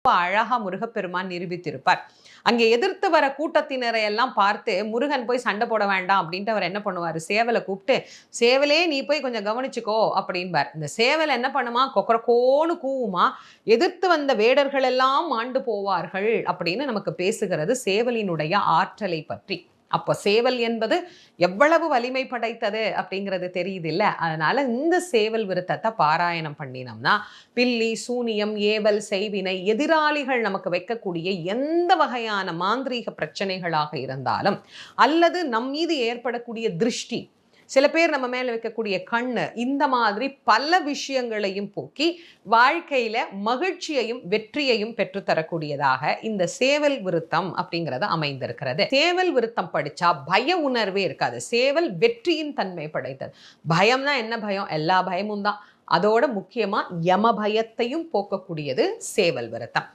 அழகா முருகப்பெருமான் நிரூபித்திருப்பார். அங்கே எதிர்த்து வர கூட்டத்தினரை எல்லாம் பார்த்து முருகன் போய் சண்டை போட வேண்டாம் அப்படின்ட்டு அவர் என்ன பண்ணுவாரு, சேவலை கூப்பிட்டு, சேவலே நீ போய் கொஞ்சம் கவனிச்சுக்கோ அப்படின்பார். இந்த சேவல் என்ன பண்ணுமா, கொக்கரக்கோன்னு கூவுமா, எதிர்த்து வந்த வேடர்கள் எல்லாம் மாண்டு போவார்கள் அப்படின்னு நமக்கு பேசுகிறது சேவலினுடைய ஆற்றலை பற்றி. அப்போ சேவல் என்பது எவ்வளவு வலிமை படைத்தது அப்படிங்கிறது தெரியுது இல்ல. அதனால இந்த சேவல் விருத்தத்தை பாராயணம் பண்ணினோம்னா பில்லி, சூனியம், ஏவல், செய்வினை, எதிராளிகள் நமக்கு வைக்கக்கூடிய எந்த வகையான மாந்திரீக பிரச்சனைகளாக இருந்தாலும், அல்லது நம் மீது ஏற்படக்கூடிய திருஷ்டி, சில பேர் நம்ம மேல வைக்கக்கூடிய கண்ணு, இந்த மாதிரி பல விஷயங்களையும் போக்கி வாழ்க்கையில மகிழ்ச்சியையும் வெற்றியையும் பெற்றுத்தரக்கூடியதாக இந்த சேவல் விருத்தம் அப்படிங்கிறது அமைந்திருக்கிறது. சேவல் விருத்தம் படிச்சா பய உணர்வே இருக்காது. சேவல் வெற்றியின் தன்மை படைத்தது. பயம்னா என்ன பயம்? எல்லா பயமும் தான். அதோட முக்கியமா யம பயத்தையும் போக்கக்கூடியது சேவல் விருத்தம்.